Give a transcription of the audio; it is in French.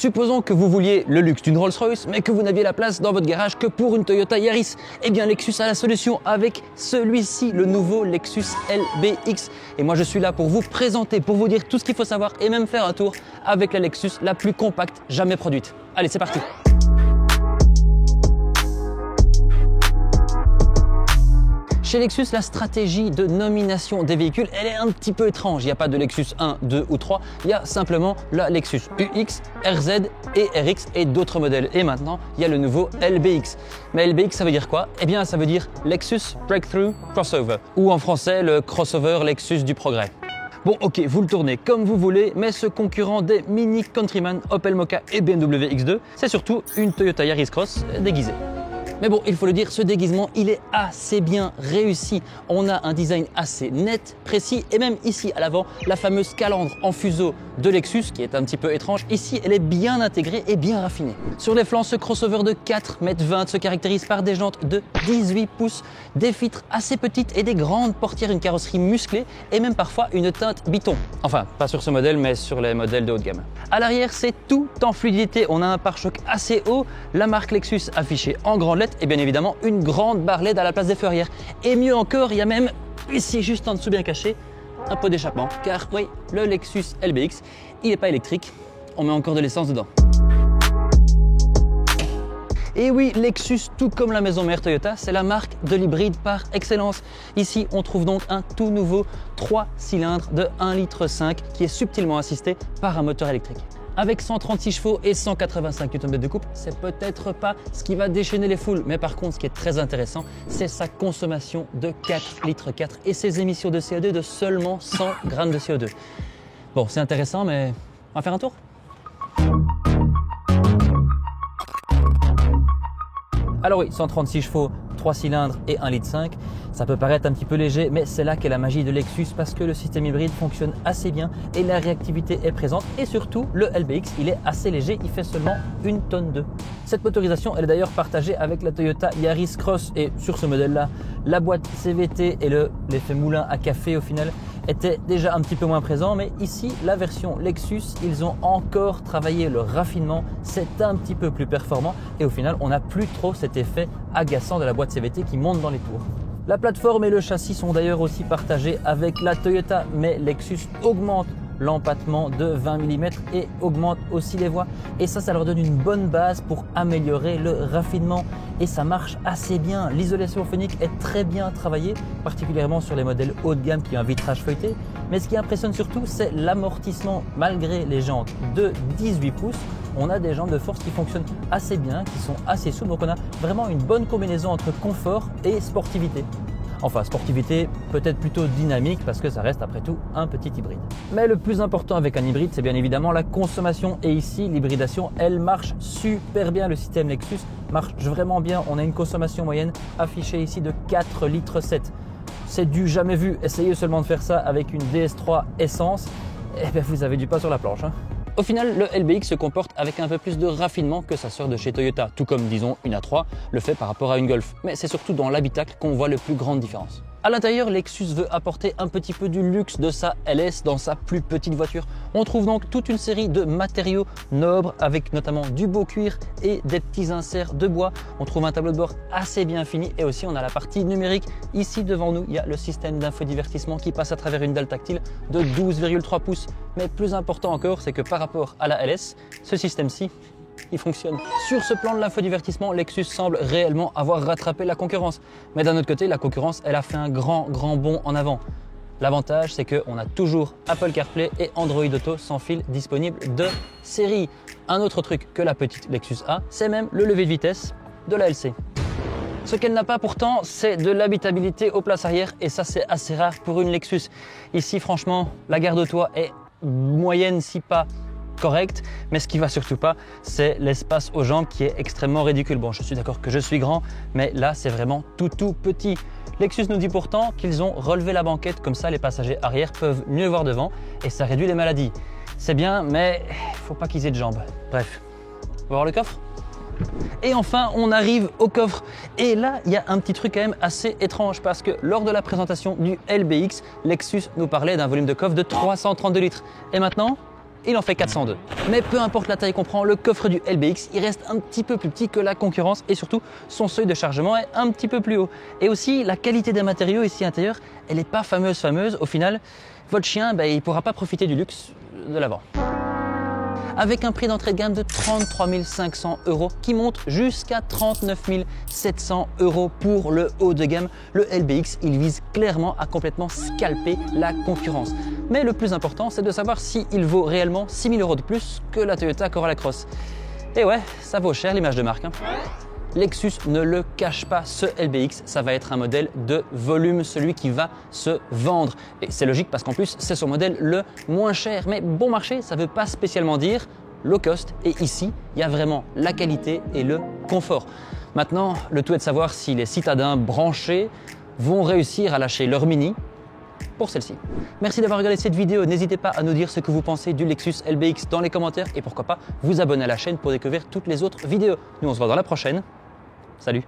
Supposons que vous vouliez le luxe d'une Rolls-Royce, mais que vous n'aviez la place dans votre garage que pour une Toyota Yaris. Eh bien, Lexus a la solution avec celui-ci, le nouveau Lexus LBX. Et moi, je suis là pour vous présenter, pour vous dire tout ce qu'il faut savoir et même faire un tour avec la Lexus la plus compacte jamais produite. Allez, c'est parti! Chez Lexus, la stratégie de nomination des véhicules, elle est un petit peu étrange. Il n'y a pas de Lexus 1, 2 ou 3, il y a simplement la Lexus UX, RZ et RX et d'autres modèles. Et maintenant, il y a le nouveau LBX. Mais LBX, ça veut dire quoi? Eh bien, ça veut dire Lexus Breakthrough Crossover, ou en français, le crossover Lexus du progrès. Bon, ok, vous le tournez comme vous voulez, mais ce concurrent des Mini Countryman, Opel Mokka et BMW X2, c'est surtout une Toyota Yaris Cross déguisée. Mais bon, il faut le dire, ce déguisement, il est assez bien réussi. On a un design assez net, précis, et même ici à l'avant, la fameuse calandre en fuseau de Lexus, qui est un petit peu étrange. Ici, elle est bien intégrée et bien raffinée. Sur les flancs, ce crossover de 4,20 m se caractérise par des jantes de 18 pouces, des vitres assez petites et des grandes portières, une carrosserie musclée et même parfois une teinte biton. Enfin, pas sur ce modèle, mais sur les modèles de haut de gamme. À l'arrière, c'est tout en fluidité. On a un pare-choc assez haut, la marque Lexus affichée en grande lettre et bien évidemment une grande barre LED à la place des feux arrière. Et mieux encore, il y a même ici, juste en dessous bien caché, un pot d'échappement. Car oui, le Lexus LBX, il n'est pas électrique, on met encore de l'essence dedans. Et oui, Lexus, tout comme la maison mère Toyota, c'est la marque de l'hybride par excellence. Ici, on trouve donc un tout nouveau 3 cylindres de 1,5 litre qui est subtilement assisté par un moteur électrique. Avec 136 chevaux et 185 Nm de couple, c'est peut-être pas ce qui va déchaîner les foules. Mais par contre, ce qui est très intéressant, c'est sa consommation de 4,4 litres et ses émissions de CO2 de seulement 100 grammes de CO2. Bon, c'est intéressant, mais on va faire un tour? Alors oui, 136 chevaux, 3 cylindres et 1,5 litre. Ça peut paraître un petit peu léger, mais c'est là qu'est la magie de Lexus parce que le système hybride fonctionne assez bien et la réactivité est présente. Et surtout, le LBX, il est assez léger, il fait seulement 1,2 tonne. Cette motorisation, elle est d'ailleurs partagée avec la Toyota Yaris Cross. Et sur ce modèle-là, la boîte CVT et l'effet moulin à café au final étaient déjà un petit peu moins présents. Mais ici, la version Lexus, ils ont encore travaillé le raffinement. C'est un petit peu plus performant et au final, on n'a plus trop cet effet agaçant de la boîte CVT qui monte dans les tours. La plateforme et le châssis sont d'ailleurs aussi partagés avec la Toyota, mais Lexus augmente l'empattement de 20 mm et augmente aussi les voies. Et ça leur donne une bonne base pour améliorer le raffinement. Et ça marche assez bien. L'isolation phonique est très bien travaillée, particulièrement sur les modèles haut de gamme qui ont un vitrage feuilleté. Mais ce qui impressionne surtout, c'est l'amortissement. Malgré les jantes de 18 pouces, on a des jantes de force qui fonctionnent assez bien, qui sont assez souples. Donc on a vraiment une bonne combinaison entre confort et sportivité. Enfin, sportivité peut-être plutôt dynamique parce que ça reste après tout un petit hybride. Mais le plus important avec un hybride, c'est bien évidemment la consommation. Et ici, l'hybridation, elle marche super bien. Le système Lexus marche vraiment bien. On a une consommation moyenne affichée ici de 4,7 litres. C'est du jamais vu. Essayez seulement de faire ça avec une DS3 essence. Et bien, vous avez du pain sur la planche. Au final, le LBX se comporte avec un peu plus de raffinement que sa sœur de chez Toyota, tout comme, disons, une A3 le fait par rapport à une Golf. Mais c'est surtout dans l'habitacle qu'on voit la plus grande différence. À l'intérieur, Lexus veut apporter un petit peu du luxe de sa LS dans sa plus petite voiture. On trouve donc toute une série de matériaux nobres avec notamment du beau cuir et des petits inserts de bois. On trouve un tableau de bord assez bien fini et aussi on a la partie numérique. Ici devant nous, il y a le système d'infodivertissement qui passe à travers une dalle tactile de 12,3 pouces. Mais plus important encore, c'est que par rapport à la LS, ce système-ci, il fonctionne. Sur ce plan de l'infodivertissement, Lexus semble réellement avoir rattrapé la concurrence. Mais d'un autre côté, la concurrence, elle a fait un grand bond en avant. L'avantage, c'est qu'on a toujours Apple CarPlay et Android Auto sans fil disponible de série. Un autre truc que la petite Lexus a, c'est même le levier de vitesse de la LC. Ce qu'elle n'a pas pourtant, c'est de l'habitabilité aux places arrière et ça, c'est assez rare pour une Lexus. Ici, franchement, la garde-toit est moyenne, si pas correct, mais ce qui va surtout pas, c'est l'espace aux jambes qui est extrêmement ridicule. Bon, je suis d'accord que je suis grand, mais là, c'est vraiment tout petit. Lexus nous dit pourtant qu'ils ont relevé la banquette, comme ça les passagers arrière peuvent mieux voir devant et ça réduit les maladies. C'est bien, mais il faut pas qu'ils aient de jambes. Bref, on va voir le coffre. Et enfin, on arrive au coffre. Et là, il y a un petit truc quand même assez étrange parce que lors de la présentation du LBX, Lexus nous parlait d'un volume de coffre de 332 litres. Et maintenant, il en fait 402. Mais peu importe la taille qu'on prend, le coffre du LBX, il reste un petit peu plus petit que la concurrence et surtout, son seuil de chargement est un petit peu plus haut. Et aussi, la qualité des matériaux ici à l'intérieur, elle n'est pas fameuse. Au final, votre chien, il ne pourra pas profiter du luxe de l'avant. Avec un prix d'entrée de gamme de 33 500 € qui monte jusqu'à 39 700 € pour le haut de gamme, le LBX il vise clairement à complètement scalper la concurrence. Mais le plus important, c'est de savoir s'il vaut réellement 6 000 € de plus que la Toyota Corolla Cross. Et ouais, ça vaut cher l'image de marque. Lexus ne le cache pas, ce LBX, ça va être un modèle de volume, celui qui va se vendre. Et c'est logique parce qu'en plus, c'est son modèle le moins cher. Mais bon marché, ça ne veut pas spécialement dire low cost. Et ici, il y a vraiment la qualité et le confort. Maintenant, le tout est de savoir si les citadins branchés vont réussir à lâcher leur Mini pour celle-ci. Merci d'avoir regardé cette vidéo. N'hésitez pas à nous dire ce que vous pensez du Lexus LBX dans les commentaires et pourquoi pas vous abonner à la chaîne pour découvrir toutes les autres vidéos. Nous, on se voit dans la prochaine. Salut!